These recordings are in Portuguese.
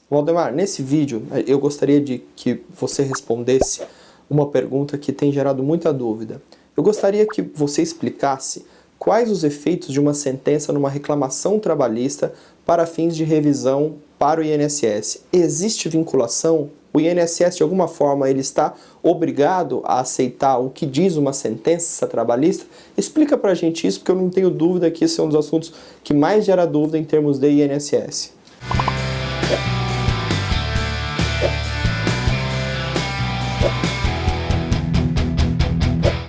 Valdemar, nesse vídeo eu gostaria de que você respondesse uma pergunta que tem gerado muita dúvida. Eu gostaria que você explicasse quais os efeitos de uma sentença numa reclamação trabalhista para fins de revisão para o INSS. Existe vinculação? O INSS, de alguma forma, ele está obrigado a aceitar o que diz uma sentença trabalhista? Explica pra gente isso, porque eu não tenho dúvida que esse é um dos assuntos que mais gera dúvida em termos de INSS.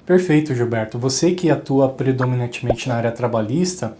Perfeito, Gilberto. Você que atua predominantemente na área trabalhista,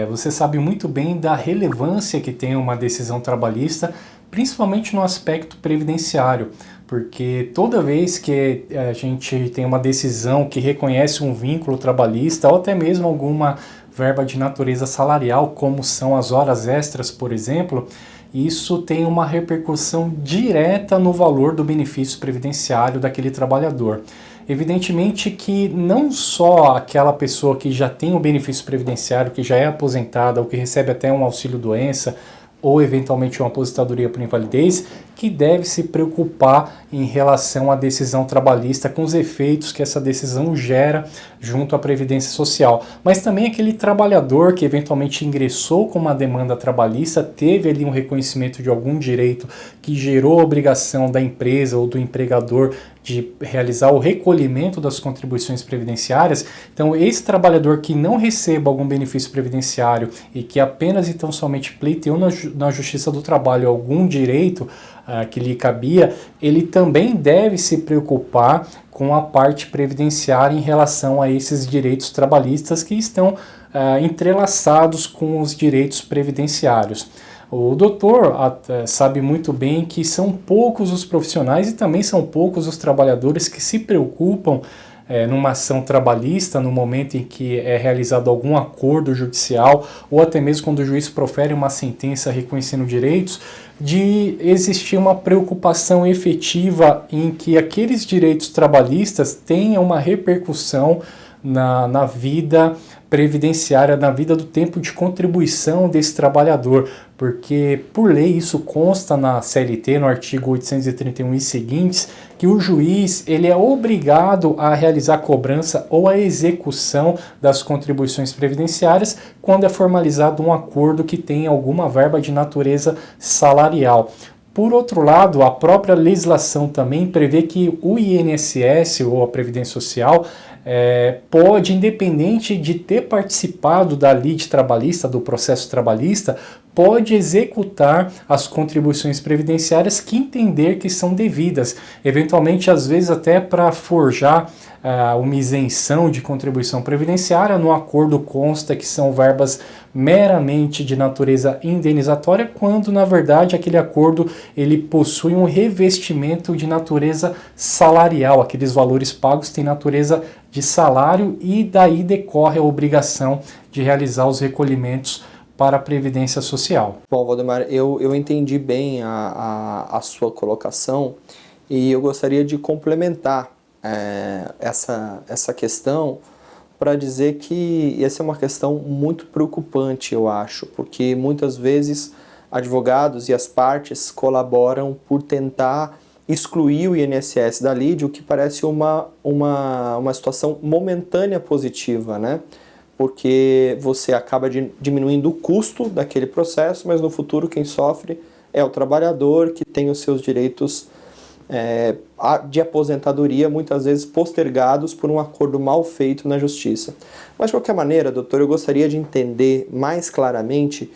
você sabe muito bem da relevância que tem uma decisão trabalhista, principalmente no aspecto previdenciário, porque toda vez que a gente tem uma decisão que reconhece um vínculo trabalhista ou até mesmo alguma verba de natureza salarial, como são as horas extras, por exemplo, isso tem uma repercussão direta no valor do benefício previdenciário daquele trabalhador. Evidentemente que não só aquela pessoa que já tem o benefício previdenciário, que já é aposentada ou que recebe até um auxílio-doença ou eventualmente uma aposentadoria por invalidez, que deve se preocupar em relação à decisão trabalhista com os efeitos que essa decisão gera junto à Previdência Social. Mas também aquele trabalhador que eventualmente ingressou com uma demanda trabalhista, teve ali um reconhecimento de algum direito que gerou a obrigação da empresa ou do empregador de realizar o recolhimento das contribuições previdenciárias. Então, esse trabalhador que não receba algum benefício previdenciário e que apenas então somente pleiteou na Justiça do Trabalho algum direito que lhe cabia, ele também deve se preocupar com a parte previdenciária em relação a esses direitos trabalhistas que estão entrelaçados com os direitos previdenciários. O doutor sabe muito bem que são poucos os profissionais e também são poucos os trabalhadores que se preocupam numa ação trabalhista, no momento em que é realizado algum acordo judicial ou até mesmo quando o juiz profere uma sentença reconhecendo direitos, de existir uma preocupação efetiva em que aqueles direitos trabalhistas tenham uma repercussão na vida previdenciária, na vida do tempo de contribuição desse trabalhador, porque por lei isso consta na CLT, no artigo 831 e seguintes, que o juiz ele é obrigado a realizar a cobrança ou a execução das contribuições previdenciárias quando é formalizado um acordo que tem alguma verba de natureza salarial. Por outro lado, a própria legislação também prevê que o INSS, ou a Previdência Social, pode, independente de ter participado da lide trabalhista, do processo trabalhista, pode executar as contribuições previdenciárias que entender que são devidas, eventualmente às vezes até para forjar uma isenção de contribuição previdenciária. No acordo consta que são verbas meramente de natureza indenizatória, quando na verdade aquele acordo ele possui um revestimento de natureza salarial, aqueles valores pagos têm natureza de salário e daí decorre a obrigação de realizar os recolhimentos para a Previdência Social. Bom, Valdemar, eu entendi bem a sua colocação e eu gostaria de complementar essa questão para dizer que essa é uma questão muito preocupante, eu acho, porque muitas vezes advogados e as partes colaboram por tentar excluir o INSS da lide, o que parece uma situação momentânea positiva, né? Porque você acaba diminuindo o custo daquele processo, mas no futuro quem sofre é o trabalhador que tem os seus direitos de aposentadoria muitas vezes postergados por um acordo mal feito na justiça. Mas de qualquer maneira, doutor, eu gostaria de entender mais claramente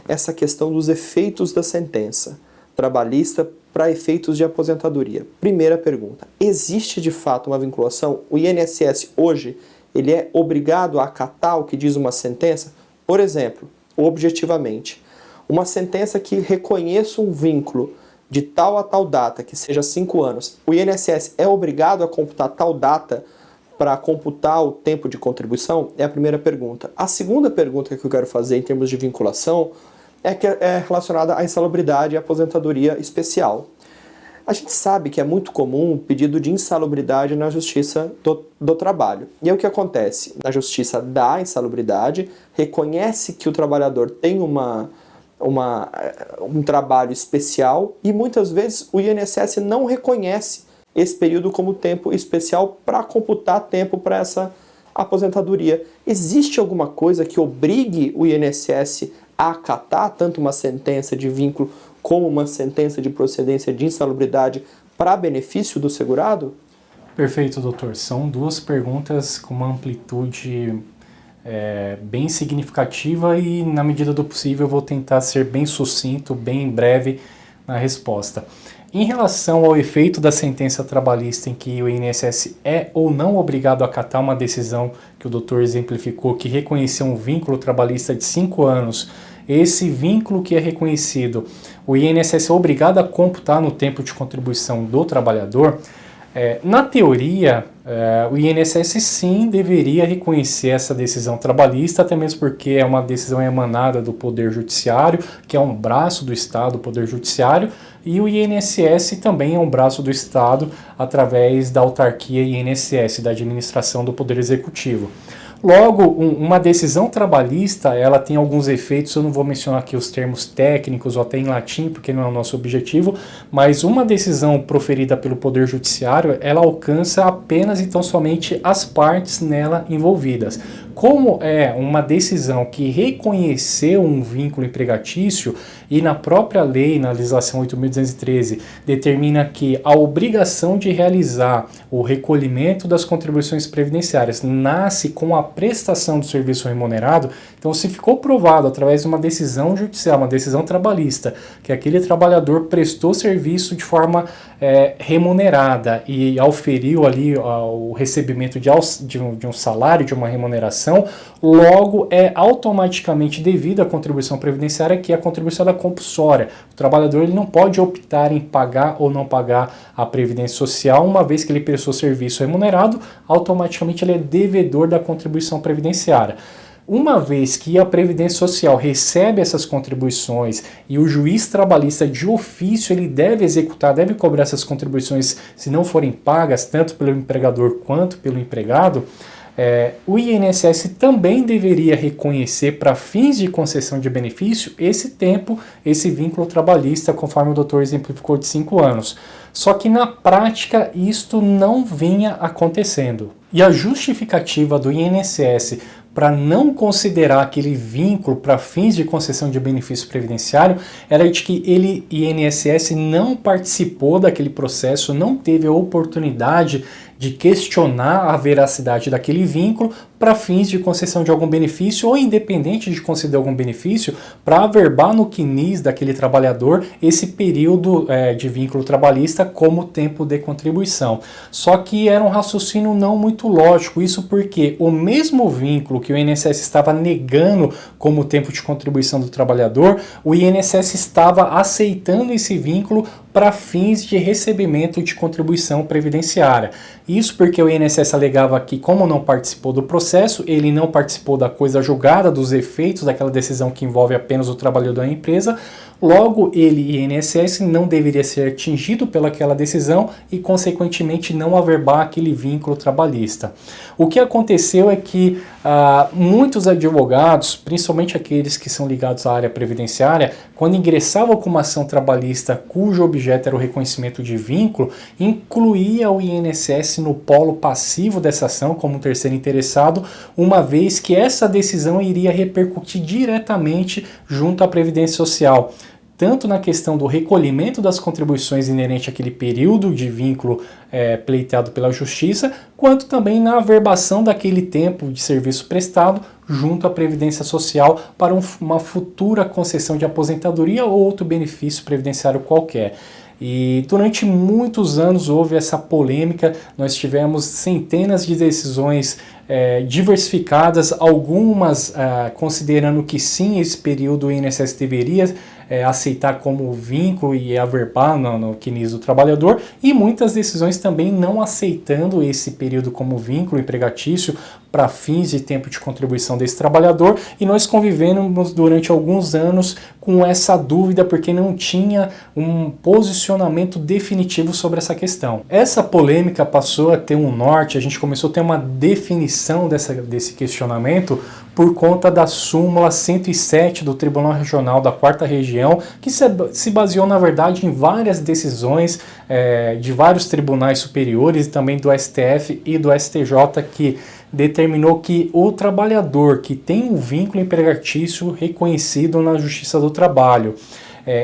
essa questão dos efeitos da sentença trabalhista para efeitos de aposentadoria. Primeira pergunta, existe de fato uma vinculação? O INSS hoje ele é obrigado a acatar o que diz uma sentença? Por exemplo, objetivamente, uma sentença que reconheça um vínculo de tal a tal data, que seja 5 anos, o INSS é obrigado a computar tal data para computar o tempo de contribuição? É a primeira pergunta. A segunda pergunta que eu quero fazer em termos de vinculação é relacionada à insalubridade e aposentadoria especial. A gente sabe que é muito comum o pedido de insalubridade na Justiça do Trabalho. E aí o que acontece? Na Justiça dá insalubridade, reconhece que o trabalhador tem um trabalho especial e muitas vezes o INSS não reconhece esse período como tempo especial para computar tempo para essa aposentadoria. Existe alguma coisa que obrigue o INSS a acatar tanto uma sentença de vínculo como uma sentença de procedência de insalubridade para benefício do segurado? Perfeito, doutor. São duas perguntas com uma amplitude bem significativa e, na medida do possível, eu vou tentar ser bem sucinto, bem breve na resposta. Em relação ao efeito da sentença trabalhista em que o INSS é ou não obrigado a acatar uma decisão que o doutor exemplificou, que reconheceu um vínculo trabalhista de 5 anos, esse vínculo que é reconhecido, o INSS é obrigado a computar no tempo de contribuição do trabalhador. Na teoria, o INSS sim deveria reconhecer essa decisão trabalhista, até mesmo porque é uma decisão emanada do Poder Judiciário, que é um braço do Estado, o Poder Judiciário, e o INSS também é um braço do Estado através da autarquia INSS, da administração do Poder Executivo. Logo, uma decisão trabalhista, ela tem alguns efeitos, eu não vou mencionar aqui os termos técnicos ou até em latim, porque não é o nosso objetivo, mas uma decisão proferida pelo Poder Judiciário, ela alcança apenas e tão somente as partes nela envolvidas. Como é uma decisão que reconheceu um vínculo empregatício e na própria lei, na legislação 8.213, determina que a obrigação de realizar o recolhimento das contribuições previdenciárias nasce com a prestação do serviço remunerado, então se ficou provado através de uma decisão judicial, uma decisão trabalhista, que aquele trabalhador prestou serviço de forma remunerada e auferiu ali o recebimento de um salário, de uma remuneração, logo é automaticamente devida à contribuição previdenciária, que é a contribuição da compulsória. O trabalhador ele não pode optar em pagar ou não pagar a previdência social, uma vez que ele prestou serviço remunerado, automaticamente ele é devedor da contribuição previdenciária. Uma vez que a Previdência Social recebe essas contribuições e o juiz trabalhista de ofício ele deve executar, deve cobrar essas contribuições se não forem pagas tanto pelo empregador quanto pelo empregado, o INSS também deveria reconhecer para fins de concessão de benefício esse tempo, esse vínculo trabalhista, conforme o doutor exemplificou, de 5 anos. Só que na prática isto não vinha acontecendo. E a justificativa do INSS para não considerar aquele vínculo para fins de concessão de benefício previdenciário era de que INSS não participou daquele processo, não teve a oportunidade de questionar a veracidade daquele vínculo para fins de concessão de algum benefício ou independente de conceder algum benefício, para averbar no CNIS daquele trabalhador esse período de vínculo trabalhista como tempo de contribuição. Só que era um raciocínio não muito lógico, isso porque o mesmo vínculo que o INSS estava negando como tempo de contribuição do trabalhador, o INSS estava aceitando esse vínculo para fins de recebimento de contribuição previdenciária. Isso porque o INSS alegava que, como não participou do processo, ele não participou da coisa julgada, dos efeitos daquela decisão que envolve apenas o trabalhador da empresa, logo ele, INSS, não deveria ser atingido pelaquela decisão e, consequentemente, não averbar aquele vínculo trabalhista. O que aconteceu é que muitos advogados, principalmente aqueles que são ligados à área previdenciária, quando ingressavam com uma ação trabalhista cujo objeto era o reconhecimento de vínculo, incluía o INSS no polo passivo dessa ação como um terceiro interessado, uma vez que essa decisão iria repercutir diretamente junto à Previdência Social, tanto na questão do recolhimento das contribuições inerente àquele período de vínculo pleiteado pela Justiça, quanto também na averbação daquele tempo de serviço prestado junto à Previdência Social para uma futura concessão de aposentadoria ou outro benefício previdenciário qualquer. E durante muitos anos houve essa polêmica, nós tivemos centenas de decisões diversificadas, algumas considerando que sim, esse período o INSS deveria aceitar como vínculo e averbar no CNIS do trabalhador, e muitas decisões também não aceitando esse período como vínculo empregatício para fins de tempo de contribuição desse trabalhador, e nós convivemos durante alguns anos com essa dúvida porque não tinha um posicionamento definitivo sobre essa questão. Essa polêmica passou a ter um norte, a gente começou a ter uma definição desse questionamento por conta da súmula 107 do Tribunal Regional da 4ª Região, que se baseou, na verdade, em várias decisões de vários tribunais superiores, e também do STF e do STJ, que determinou que o trabalhador que tem um vínculo empregatício reconhecido na Justiça do Trabalho,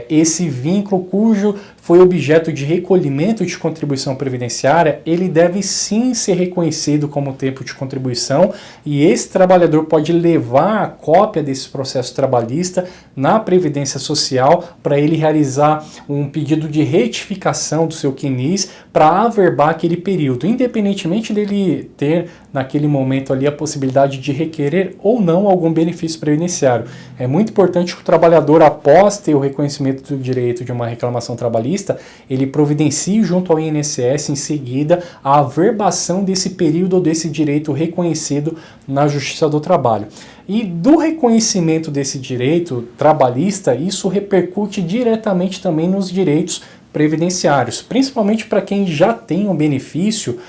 esse vínculo cujo foi objeto de recolhimento de contribuição previdenciária, ele deve sim ser reconhecido como tempo de contribuição, e esse trabalhador pode levar a cópia desse processo trabalhista na Previdência Social para ele realizar um pedido de retificação do seu CNIS para averbar aquele período, independentemente dele ter naquele momento ali a possibilidade de requerer ou não algum benefício previdenciário. É muito importante que o trabalhador, após ter o reconhecimento do direito de uma reclamação trabalhista, ele providencie junto ao INSS em seguida a averbação desse período ou desse direito reconhecido na Justiça do Trabalho. E do reconhecimento desse direito trabalhista, isso repercute diretamente também nos direitos previdenciários, principalmente para quem já tem um benefício.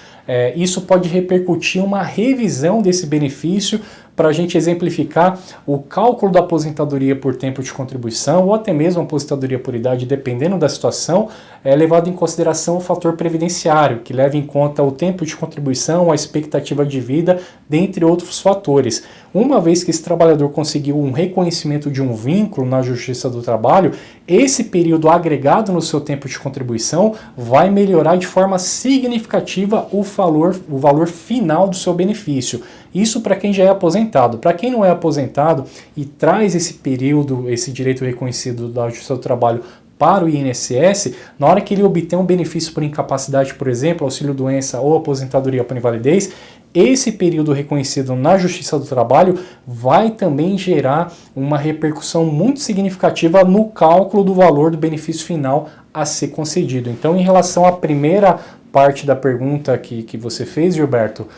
Isso pode repercutir uma revisão desse benefício para a gente exemplificar o cálculo da aposentadoria por tempo de contribuição ou até mesmo a aposentadoria por idade, dependendo da situação, levado em consideração o fator previdenciário, que leva em conta o tempo de contribuição, a expectativa de vida, dentre outros fatores. Uma vez que esse trabalhador conseguiu um reconhecimento de um vínculo na Justiça do Trabalho, esse período agregado no seu tempo de contribuição vai melhorar de forma significativa o valor final do seu benefício. Isso para quem já é aposentado. Para quem não é aposentado e traz esse período, esse direito reconhecido da Justiça do Trabalho para o INSS, na hora que ele obter um benefício por incapacidade, por exemplo, auxílio-doença ou aposentadoria por invalidez, esse período reconhecido na Justiça do Trabalho vai também gerar uma repercussão muito significativa no cálculo do valor do benefício final a ser concedido. Então, em relação à primeira parte da pergunta que você fez, Gilberto,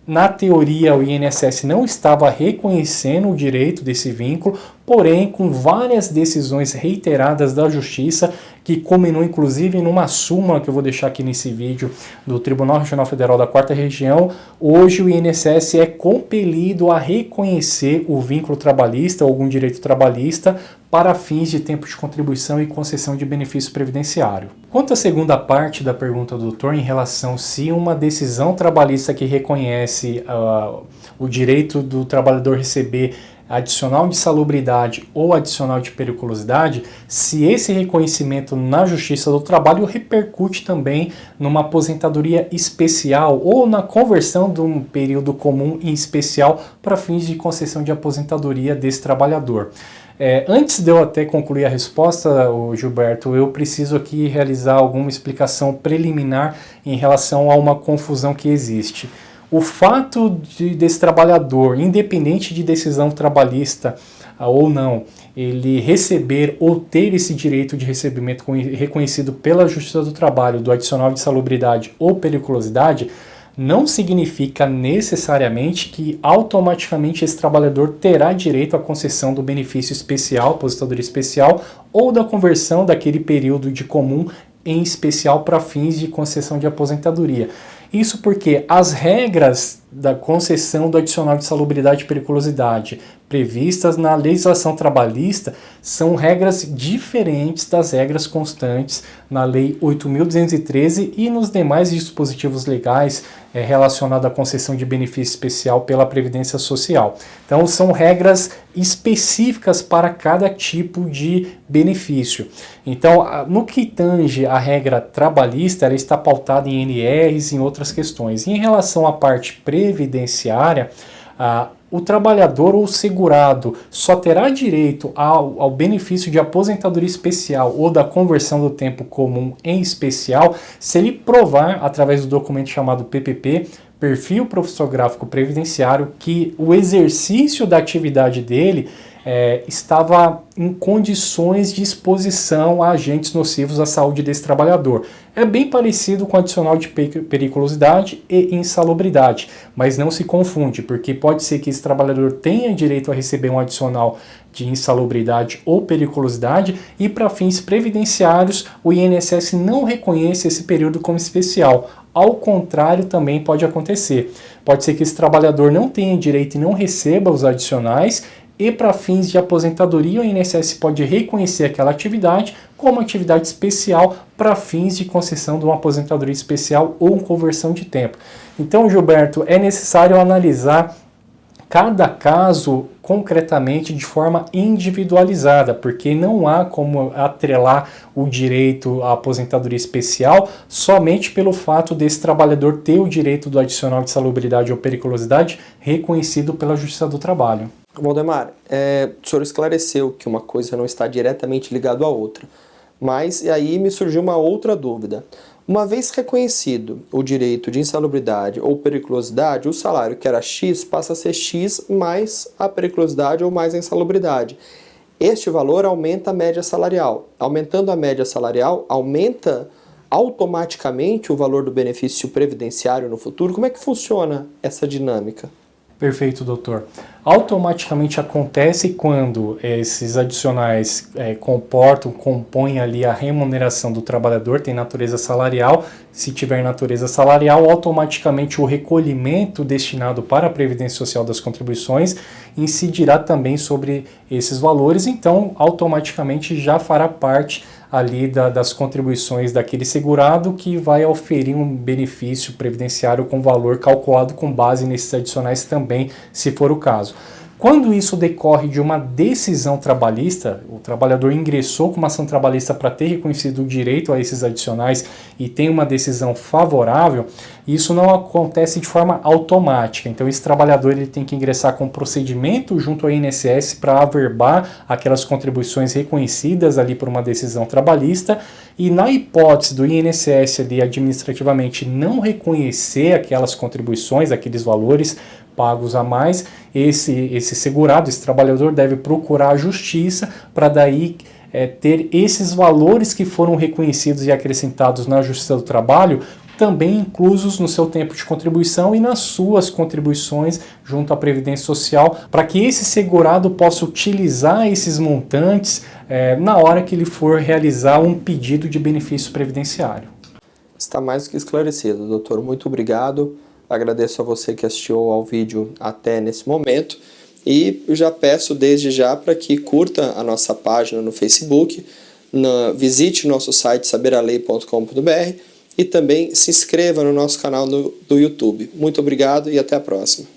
na teoria, o INSS não estava reconhecendo o direito desse vínculo, porém, com várias decisões reiteradas da Justiça, que culminou inclusive numa súmula que eu vou deixar aqui nesse vídeo do Tribunal Regional Federal da 4ª Região, hoje o INSS é compelido a reconhecer o vínculo trabalhista ou algum direito trabalhista para fins de tempo de contribuição e concessão de benefício previdenciário. Quanto à segunda parte da pergunta do doutor, em relação se uma decisão trabalhista que reconhece o direito do trabalhador receber adicional de salubridade ou adicional de periculosidade, se esse reconhecimento na Justiça do Trabalho repercute também numa aposentadoria especial ou na conversão de um período comum em especial para fins de concessão de aposentadoria desse trabalhador. Antes de eu até concluir a resposta, Gilberto, eu preciso aqui realizar alguma explicação preliminar em relação a uma confusão que existe. O fato desse trabalhador, independente de decisão trabalhista ou não, ele receber ou ter esse direito de recebimento reconhecido pela Justiça do Trabalho do adicional de salubridade ou periculosidade, não significa necessariamente que automaticamente esse trabalhador terá direito à concessão do benefício especial, aposentadoria especial, ou da conversão daquele período de comum em especial para fins de concessão de aposentadoria. Isso porque as regras da concessão do adicional de salubridade e periculosidade previstas na legislação trabalhista são regras diferentes das regras constantes na Lei 8.213 e nos demais dispositivos legais relacionados à concessão de benefício especial pela Previdência Social. Então, são regras específicas para cada tipo de benefício. Então, no que tange a regra trabalhista, ela está pautada em NRs e em outras questões. E em relação à parte previdenciária, o trabalhador ou segurado só terá direito ao benefício de aposentadoria especial ou da conversão do tempo comum em especial se ele provar, através do documento chamado PPP, perfil profissográfico previdenciário que o exercício da atividade dele estava em condições de exposição a agentes nocivos à saúde desse trabalhador. É bem parecido com o adicional de periculosidade e insalubridade, mas não se confunde, porque pode ser que esse trabalhador tenha direito a receber um adicional de insalubridade ou periculosidade e para fins previdenciários o INSS não reconhece esse período como especial. Ao contrário, também pode acontecer. Pode ser que esse trabalhador não tenha direito e não receba os adicionais, e para fins de aposentadoria, o INSS pode reconhecer aquela atividade como atividade especial para fins de concessão de uma aposentadoria especial ou conversão de tempo. Então, Gilberto, é necessário analisar cada caso concretamente de forma individualizada, porque não há como atrelar o direito à aposentadoria especial somente pelo fato desse trabalhador ter o direito do adicional de salubridade ou periculosidade reconhecido pela Justiça do Trabalho. Valdemar, o senhor esclareceu que uma coisa não está diretamente ligada à outra, mas aí me surgiu uma outra dúvida. Uma vez reconhecido o direito de insalubridade ou periculosidade, o salário que era X passa a ser X mais a periculosidade ou mais a insalubridade. Este valor aumenta a média salarial. Aumentando a média salarial, aumenta automaticamente o valor do benefício previdenciário no futuro? Como é que funciona essa dinâmica? Perfeito, doutor. Automaticamente acontece quando esses adicionais compõem ali a remuneração do trabalhador, tem natureza salarial. Se tiver natureza salarial, automaticamente o recolhimento destinado para a Previdência Social das contribuições incidirá também sobre esses valores, então automaticamente já fará parte ali das contribuições daquele segurado que vai oferir um benefício previdenciário com valor calculado com base nesses adicionais também, se for o caso. Quando isso decorre de uma decisão trabalhista, o trabalhador ingressou com uma ação trabalhista para ter reconhecido o direito a esses adicionais e tem uma decisão favorável, isso não acontece de forma automática. Então esse trabalhador ele tem que ingressar com um procedimento junto ao INSS para averbar aquelas contribuições reconhecidas ali por uma decisão trabalhista, e na hipótese do INSS ali administrativamente não reconhecer aquelas contribuições, aqueles valores pagos a mais, esse segurado, esse trabalhador deve procurar a justiça para daí ter esses valores que foram reconhecidos e acrescentados na Justiça do Trabalho também inclusos no seu tempo de contribuição e nas suas contribuições junto à Previdência Social, para que esse segurado possa utilizar esses montantes na hora que ele for realizar um pedido de benefício previdenciário. Está mais do que esclarecido, doutor. Muito obrigado. Agradeço a você que assistiu ao vídeo até nesse momento e já peço desde já para que curta a nossa página no Facebook, visite nosso site saberalei.com.br e também se inscreva no nosso canal do YouTube. Muito obrigado e até a próxima.